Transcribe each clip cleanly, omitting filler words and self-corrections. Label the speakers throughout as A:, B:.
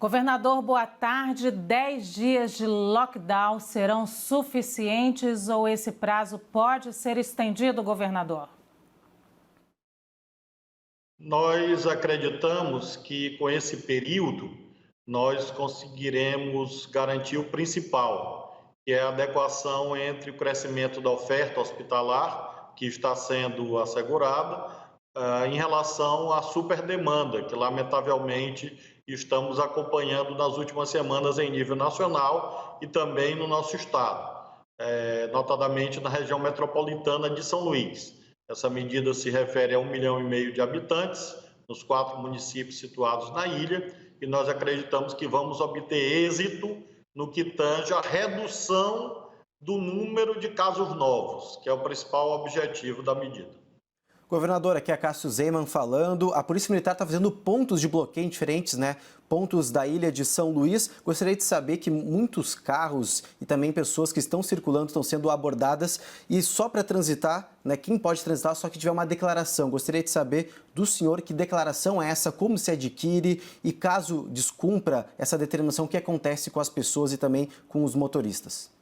A: Governador, boa tarde. 10 dias de lockdown serão suficientes ou esse prazo pode ser estendido, governador?
B: Nós acreditamos que com esse período nós conseguiremos garantir o principal, que é a adequação entre o crescimento da oferta hospitalar, que está sendo assegurada, em relação à superdemanda, que lamentavelmente estamos acompanhando nas últimas semanas em nível nacional e também no nosso estado, notadamente na região metropolitana de São Luís. Essa medida se refere a 1,5 milhão de habitantes, nos 4 municípios situados na ilha, e nós acreditamos que vamos obter êxito no que tange a redução do número de casos novos, que é o principal objetivo da medida.
C: Governador, aqui é Cássio Zeyman falando. A Polícia Militar está fazendo pontos de bloqueio diferentes, né? Pontos da ilha de São Luís. Gostaria de saber que muitos carros e também pessoas que estão circulando estão sendo abordadas. E só para transitar, né? Quem pode transitar só que tiver uma declaração. Gostaria de saber do senhor que declaração é essa, como se adquire e caso descumpra essa determinação, o que acontece com as pessoas e também com os motoristas?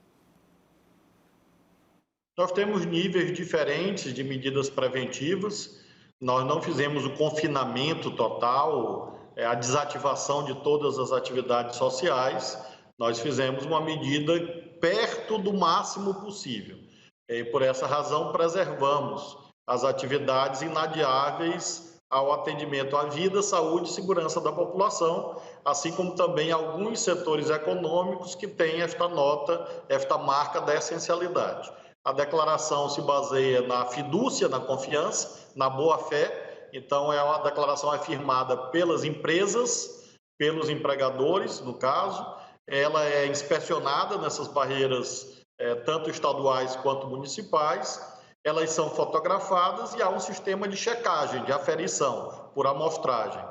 B: Nós temos níveis diferentes de medidas preventivas. Nós não fizemos o confinamento total, a desativação de todas as atividades sociais. Nós fizemos uma medida perto do máximo possível. E por essa razão, preservamos as atividades inadiáveis ao atendimento à vida, saúde e segurança da população, assim como também alguns setores econômicos que têm esta nota, esta marca da essencialidade. A declaração se baseia na fidúcia, na confiança, na boa-fé. Então, é uma declaração afirmada pelas empresas, pelos empregadores, no caso. Ela é inspecionada nessas barreiras, tanto estaduais quanto municipais. Elas são fotografadas e há um sistema de checagem, de aferição, por amostragem.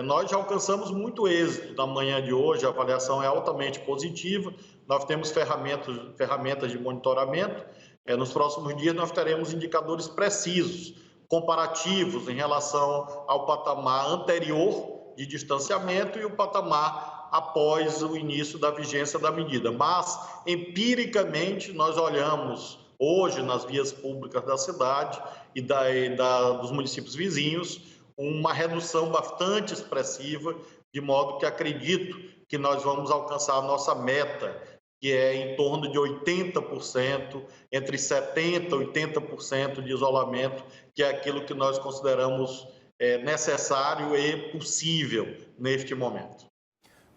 B: Nós já alcançamos muito êxito na manhã de hoje, a avaliação é altamente positiva. Nós temos ferramentas de monitoramento. Nos próximos dias nós teremos indicadores precisos, comparativos em relação ao patamar anterior de distanciamento e o patamar após o início da vigência da medida. Mas, empiricamente, nós olhamos hoje nas vias públicas da cidade e dos municípios vizinhos uma redução bastante expressiva, de modo que acredito que nós vamos alcançar a nossa meta, que é em torno de 80%, entre 70% e 80% de isolamento, que é aquilo que nós consideramos necessário e possível neste momento.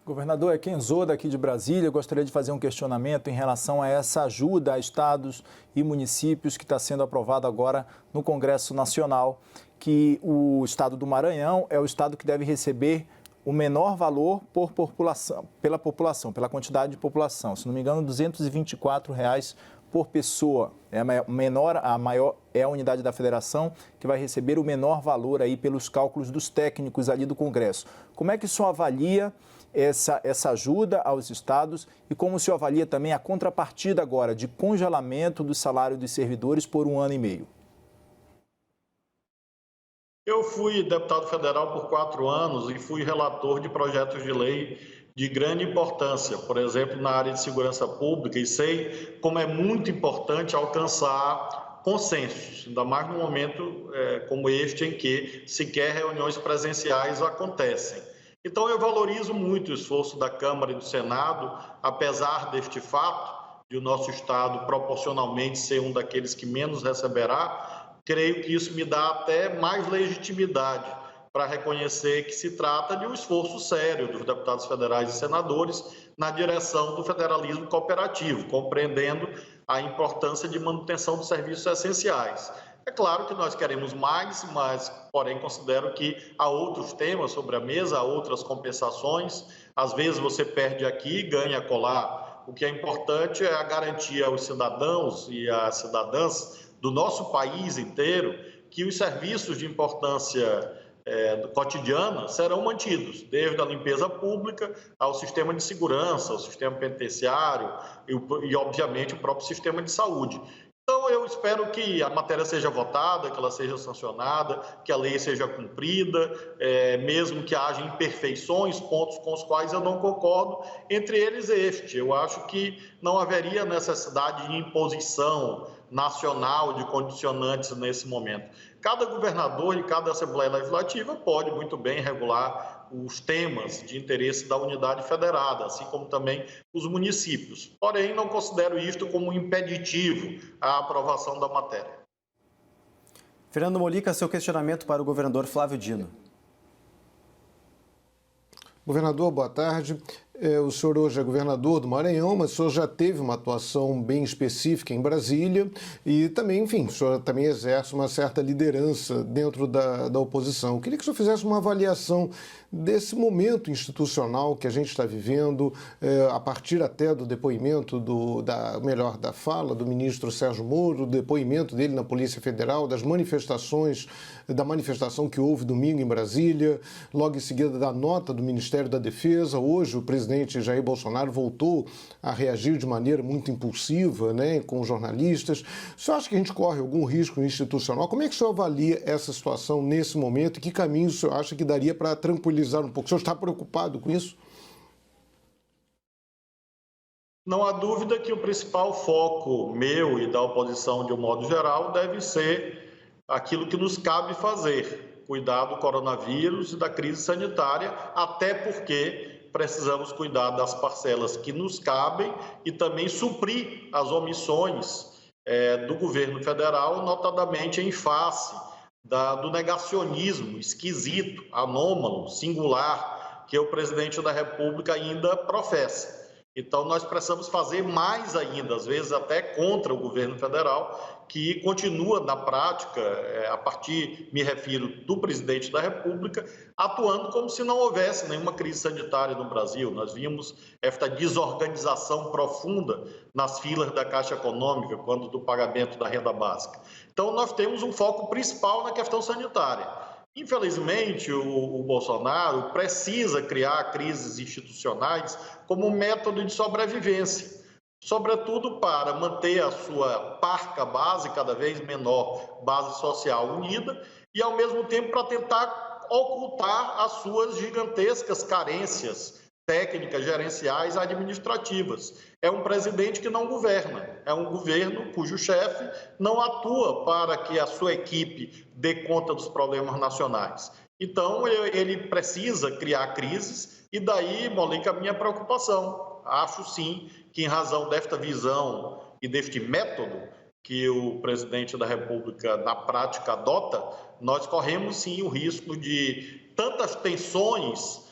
D: Governador, é Kenzo daqui de Brasília. Eu gostaria de fazer um questionamento em relação a essa ajuda a estados e municípios que está sendo aprovada agora no Congresso Nacional, que o estado do Maranhão é o estado que deve receber o menor valor pela população, pela quantidade de população. Se não me engano, R$ 224 por pessoa. A maior é a unidade da federação que vai receber o menor valor aí pelos cálculos dos técnicos ali do Congresso. Como é que o senhor avalia essa ajuda aos estados e como o senhor avalia também a contrapartida agora de congelamento do salário dos servidores por 1 ano e meio?
B: Eu fui deputado federal por 4 anos e fui relator de projetos de lei de grande importância, por exemplo, na área de segurança pública, e sei como é muito importante alcançar consensos, ainda mais num momento como este, em que sequer reuniões presenciais acontecem. Então, eu valorizo muito o esforço da Câmara e do Senado, apesar deste fato de o nosso Estado proporcionalmente ser um daqueles que menos receberá. Creio que isso me dá até mais legitimidade para reconhecer que se trata de um esforço sério dos deputados federais e senadores na direção do federalismo cooperativo, compreendendo a importância de manutenção dos serviços essenciais. É claro que nós queremos mais, mas, porém, considero que há outros temas sobre a mesa, há outras compensações. Às vezes você perde aqui e ganha acolá. O que é importante é a garantia aos cidadãos e às cidadãs do nosso país inteiro que os serviços de importância cotidiana serão mantidos, desde a limpeza pública ao sistema de segurança, ao sistema penitenciário e, obviamente, o próprio sistema de saúde. Então, Então, eu espero que a matéria seja votada, que ela seja sancionada, que a lei seja cumprida, mesmo que haja imperfeições, pontos com os quais eu não concordo, entre eles este. Eu acho que não haveria necessidade de imposição nacional de condicionantes nesse momento. Cada governador e cada Assembleia Legislativa pode muito bem regular os temas de interesse da unidade federada, assim como também os municípios. Porém, não considero isto como um impeditivo à aprovação da matéria.
C: Fernando Molica, seu questionamento para o governador Flávio Dino.
E: Governador, boa tarde. O senhor hoje é governador do Maranhão, mas o senhor já teve uma atuação bem específica em Brasília e também, enfim, o senhor também exerce uma certa liderança dentro da oposição. Eu queria que o senhor fizesse uma avaliação desse momento institucional que a gente está vivendo, a partir até do depoimento, da fala do ministro Sérgio Moro, do depoimento dele na Polícia Federal, da manifestação que houve domingo em Brasília, logo em seguida da nota do Ministério da Defesa. Hoje o presidente Jair Bolsonaro voltou a reagir de maneira muito impulsiva, né, com jornalistas. O senhor acha que a gente corre algum risco institucional? Como é que o senhor avalia essa situação nesse momento e que caminho o senhor acha que daria para tranquilizar um pouco? O senhor está preocupado com isso?
B: Não há dúvida que o principal foco meu e da oposição de um modo geral deve ser aquilo que nos cabe fazer, cuidar do coronavírus e da crise sanitária, até porque precisamos cuidar das parcelas que nos cabem e também suprir as omissões do governo federal, notadamente em face do negacionismo esquisito, anômalo, singular, que o presidente da República ainda professa. Então, nós precisamos fazer mais ainda, às vezes até contra o governo federal, que continua na prática, me refiro do presidente da República, atuando como se não houvesse nenhuma crise sanitária no Brasil. Nós vimos esta desorganização profunda nas filas da Caixa Econômica, quando do pagamento da renda básica. Então, nós temos um foco principal na questão sanitária. Infelizmente, o Bolsonaro precisa criar crises institucionais como método de sobrevivência, sobretudo para manter a sua parca base, cada vez menor, base social unida, e ao mesmo tempo para tentar ocultar as suas gigantescas carências técnicas, gerenciais, administrativas. É um presidente que não governa, é um governo cujo chefe não atua para que a sua equipe dê conta dos problemas nacionais. Então, ele precisa criar crises e daí, Molica, a minha preocupação. Acho sim que em razão desta visão e deste método que o presidente da República na prática adota, nós corremos sim o risco de tantas tensões,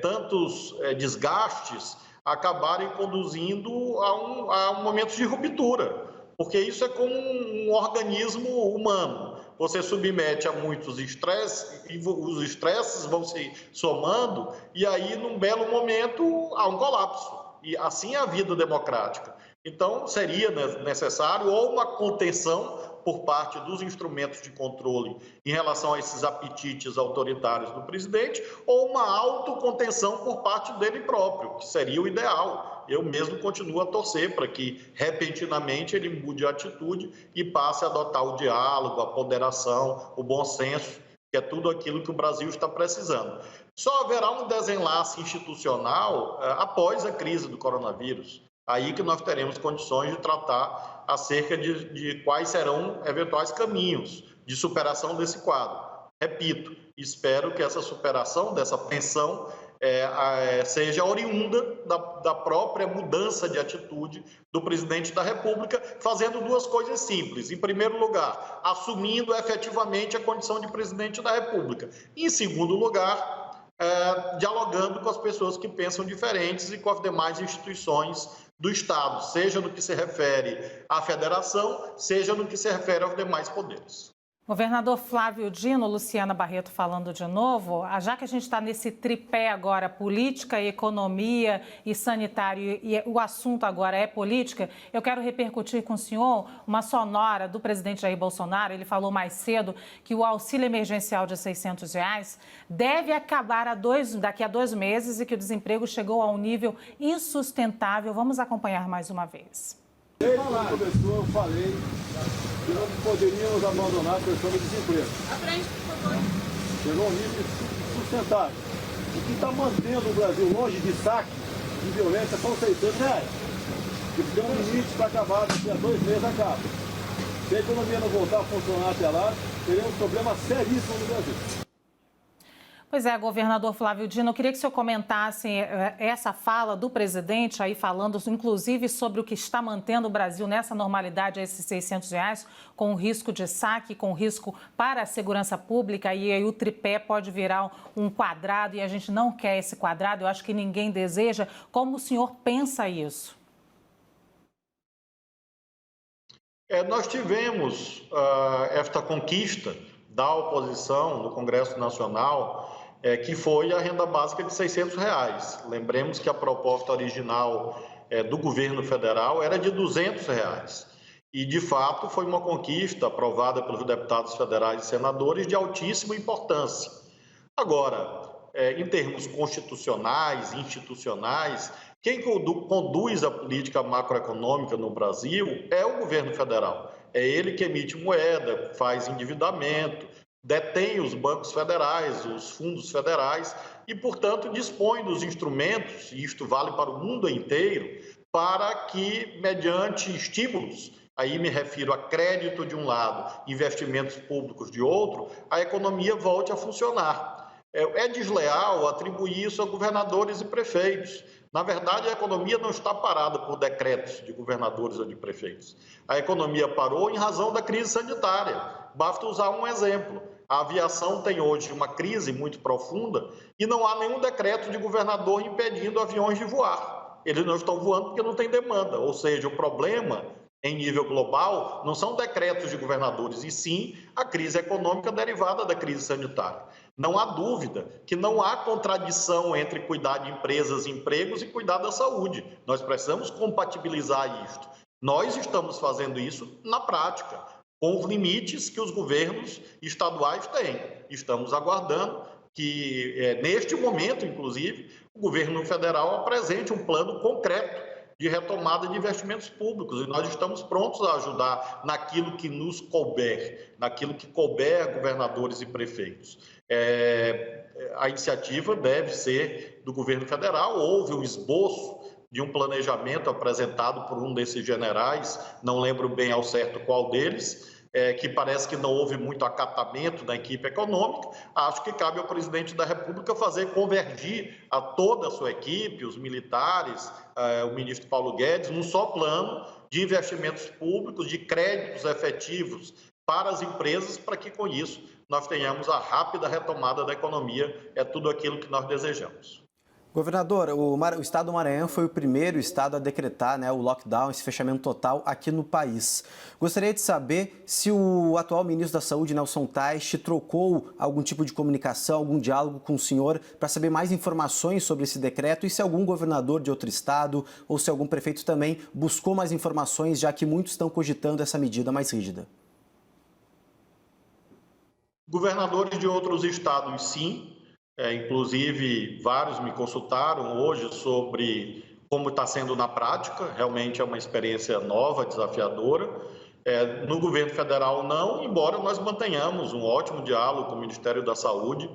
B: tantos desgastes acabarem conduzindo a um momento de ruptura, porque isso é como um organismo humano. Você submete a muitos estresses e os estresses vão se somando e aí, num belo momento, há um colapso. E assim é a vida democrática. Então, seria necessário ou uma contenção por parte dos instrumentos de controle em relação a esses apetites autoritários do presidente, ou uma autocontenção por parte dele próprio, que seria o ideal. Eu mesmo continuo a torcer para que, repentinamente, ele mude a atitude e passe a adotar o diálogo, a ponderação, o bom senso, que é tudo aquilo que o Brasil está precisando. Só haverá um desenlace institucional após a crise do coronavírus. Aí que nós teremos condições de tratar acerca de quais serão eventuais caminhos de superação desse quadro. Repito, espero que essa superação dessa tensão seja oriunda da própria mudança de atitude do presidente da República, fazendo duas coisas simples. Em primeiro lugar, assumindo efetivamente a condição de presidente da República. Em segundo lugar, dialogando com as pessoas que pensam diferentes e com as demais instituições do Estado, seja no que se refere à federação, seja no que se refere aos demais poderes.
A: Governador Flávio Dino, Luciana Barreto falando de novo, já que a gente está nesse tripé agora, política, economia e sanitário, e o assunto agora é política, eu quero repercutir com o senhor uma sonora do presidente Jair Bolsonaro. Ele falou mais cedo que o auxílio emergencial de R$600 deve acabar daqui a 2 meses e que o desemprego chegou a um nível insustentável. Vamos acompanhar mais uma vez.
F: Desde quando começou, eu falei que não poderíamos abandonar a questão do desemprego. Chegou a um nível sustentável. O que está mantendo o Brasil longe de saque de violência são R$600. E tem um limite para acabar, daqui a 2 meses acaba. Se a economia não voltar a funcionar até lá, teremos um problema seríssimo no Brasil.
A: Pois é, governador Flávio Dino, eu queria que o senhor comentasse essa fala do presidente aí falando, inclusive, sobre o que está mantendo o Brasil nessa normalidade, esses R$600, com o risco de saque, com risco para a segurança pública, e aí o tripé pode virar um quadrado e a gente não quer esse quadrado, eu acho que ninguém deseja. Como o senhor pensa isso?
B: Nós tivemos esta conquista da oposição no Congresso Nacional, que foi a renda básica de R$600. Lembremos que a proposta original do governo federal era de R$200. E, de fato, foi uma conquista aprovada pelos deputados federais e senadores de altíssima importância. Agora, em termos constitucionais, institucionais, quem conduz a política macroeconômica no Brasil é o governo federal. É ele que emite moeda, faz endividamento, detém os bancos federais, os fundos federais e, portanto, dispõe dos instrumentos, e isto vale para o mundo inteiro, para que, mediante estímulos, aí me refiro a crédito de um lado, investimentos públicos de outro, a economia volte a funcionar. É desleal atribuir isso a governadores e prefeitos. Na verdade, a economia não está parada por decretos de governadores ou de prefeitos. A economia parou em razão da crise sanitária. Basta usar um exemplo. A aviação tem hoje uma crise muito profunda e não há nenhum decreto de governador impedindo aviões de voar. Eles não estão voando porque não tem demanda. Ou seja, o problema em nível global não são decretos de governadores, e sim a crise econômica derivada da crise sanitária. Não há dúvida que não há contradição entre cuidar de empresas e empregos e cuidar da saúde. Nós precisamos compatibilizar isto. Nós estamos fazendo isso na prática, com os limites que os governos estaduais têm. Estamos aguardando que, neste momento, inclusive, o governo federal apresente um plano concreto de retomada de investimentos públicos, e nós estamos prontos a ajudar naquilo que nos couber, naquilo que couber a governadores e prefeitos. A iniciativa deve ser do governo federal. Houve um esboço de um planejamento apresentado por um desses generais, não lembro bem ao certo qual deles, que parece que não houve muito acatamento da equipe econômica. Acho que cabe ao presidente da República fazer convergir a toda a sua equipe, os militares, o ministro Paulo Guedes, num só plano de investimentos públicos, de créditos efetivos para as empresas, para que com isso nós tenhamos a rápida retomada da economia. É tudo aquilo que nós desejamos.
C: Governador, o estado do Maranhão foi o primeiro estado a decretar, o lockdown, esse fechamento total aqui no país. Gostaria de saber se o atual ministro da Saúde, Nelson Teich, trocou algum tipo de comunicação, algum diálogo com o senhor para saber mais informações sobre esse decreto, e se algum governador de outro estado ou se algum prefeito também buscou mais informações, já que muitos estão cogitando essa medida mais rígida.
B: Governadores de outros estados, sim. Inclusive, vários me consultaram hoje sobre como está sendo na prática. Realmente é uma experiência nova, desafiadora. No governo federal, não, embora nós mantenhamos um ótimo diálogo com o Ministério da Saúde,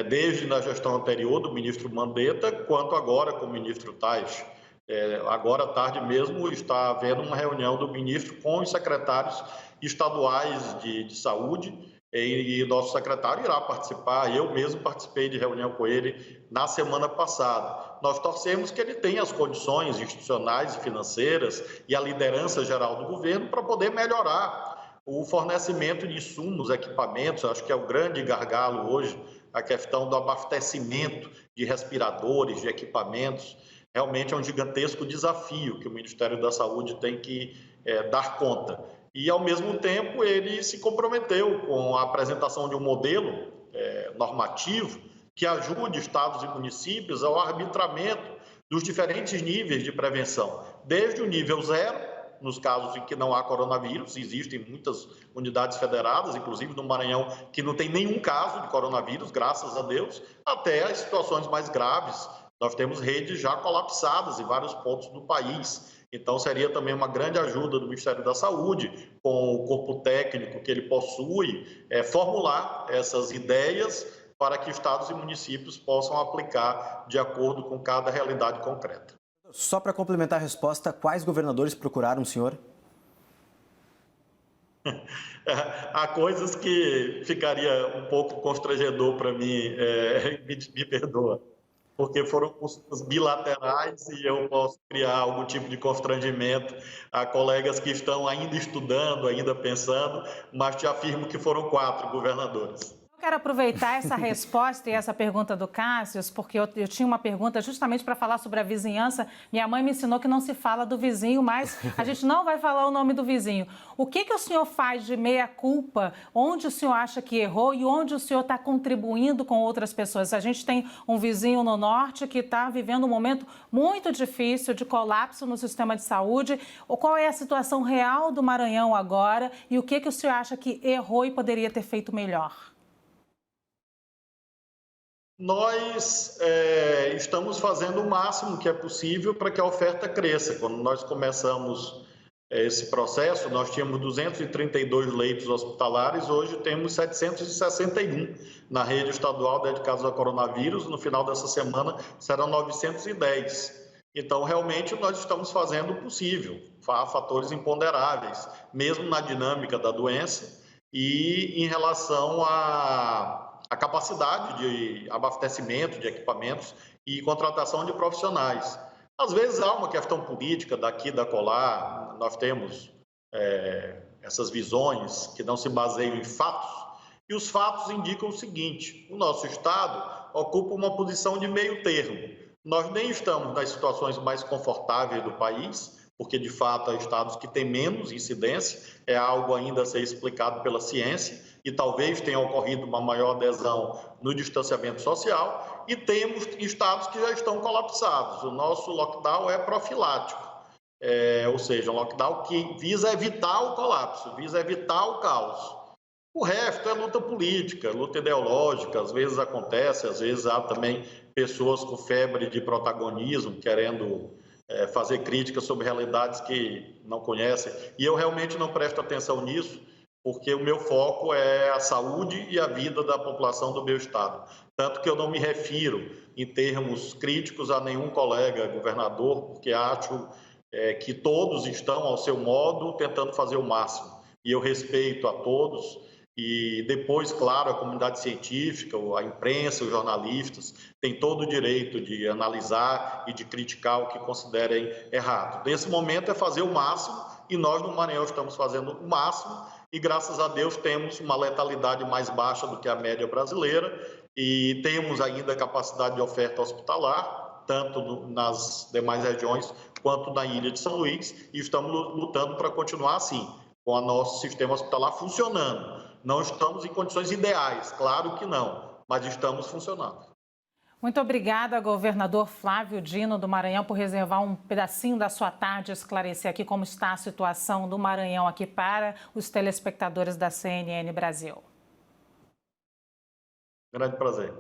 B: desde na gestão anterior do ministro Mandetta, quanto agora com o ministro Teich. Agora à tarde mesmo está havendo uma reunião do ministro com os secretários estaduais de saúde, e nosso secretário irá participar. Eu mesmo participei de reunião com ele na semana passada. Nós torcemos que ele tenha as condições institucionais e financeiras e a liderança geral do governo para poder melhorar o fornecimento de insumos, equipamentos. Acho que é o grande gargalo hoje, a questão do abastecimento de respiradores, de equipamentos. Realmente é um gigantesco desafio que o Ministério da Saúde tem que dar conta. E, ao mesmo tempo, ele se comprometeu com a apresentação de um modelo normativo que ajude estados e municípios ao arbitramento dos diferentes níveis de prevenção, desde o nível 0, nos casos em que não há coronavírus. Existem muitas unidades federadas, inclusive no Maranhão, que não tem nenhum caso de coronavírus, graças a Deus, até as situações mais graves. Nós temos redes já colapsadas em vários pontos do país. Então, seria também uma grande ajuda do Ministério da Saúde, com o corpo técnico que ele possui, formular essas ideias para que estados e municípios possam aplicar de acordo com cada realidade concreta.
C: Só para complementar a resposta, quais governadores procuraram o senhor?
B: Há coisas que ficaria um pouco constrangedor para mim, me perdoa, porque foram consultas bilaterais e eu posso criar algum tipo de constrangimento a colegas que estão ainda estudando, ainda pensando, mas te afirmo que foram 4 governadores.
A: Quero aproveitar essa resposta e essa pergunta do Cássio, porque eu tinha uma pergunta justamente para falar sobre a vizinhança. Minha mãe me ensinou que não se fala do vizinho, mas a gente não vai falar o nome do vizinho. O que o senhor faz de meia-culpa? Onde o senhor acha que errou e onde o senhor está contribuindo com outras pessoas? A gente tem um vizinho no norte que está vivendo um momento muito difícil de colapso no sistema de saúde. Qual é a situação real do Maranhão agora e o que o senhor acha que errou e poderia ter feito melhor?
B: Nós estamos fazendo o máximo que é possível para que a oferta cresça. Quando nós começamos esse processo, nós tínhamos 232 leitos hospitalares, hoje temos 761 na rede estadual dedicados ao coronavírus. No final dessa semana serão 910. Então, realmente, nós estamos fazendo o possível. Há fatores imponderáveis, mesmo na dinâmica da doença e em relação a capacidade de abastecimento de equipamentos e contratação de profissionais. Às vezes há uma questão política daqui, da colar, nós temos essas visões que não se baseiam em fatos, e os fatos indicam o seguinte: o nosso Estado ocupa uma posição de meio termo. Nós nem estamos nas situações mais confortáveis do país, porque de fato há estados que têm menos incidência, é algo ainda a ser explicado pela ciência, e talvez tenha ocorrido uma maior adesão no distanciamento social, e temos estados que já estão colapsados. O nosso lockdown é profilático, ou seja, um lockdown que visa evitar o colapso, visa evitar o caos. O resto é luta política, luta ideológica, às vezes acontece, às vezes há também pessoas com febre de protagonismo, querendo fazer críticas sobre realidades que não conhecem, e eu realmente não presto atenção nisso, porque o meu foco é a saúde e a vida da população do meu estado. Tanto que eu não me refiro em termos críticos a nenhum colega governador, porque acho que todos estão ao seu modo tentando fazer o máximo. E eu respeito a todos e depois, claro, a comunidade científica, a imprensa, os jornalistas têm todo o direito de analisar e de criticar o que considerem errado. Nesse momento é fazer o máximo e nós no Maranhão estamos fazendo o máximo. E, graças a Deus, temos uma letalidade mais baixa do que a média brasileira e temos ainda capacidade de oferta hospitalar, tanto nas demais regiões quanto na ilha de São Luís, e estamos lutando para continuar assim, com o nosso sistema hospitalar funcionando. Não estamos em condições ideais, claro que não, mas estamos funcionando.
A: Muito obrigada, governador Flávio Dino do Maranhão, por reservar um pedacinho da sua tarde e esclarecer aqui como está a situação do Maranhão aqui para os telespectadores da CNN Brasil.
B: Grande prazer.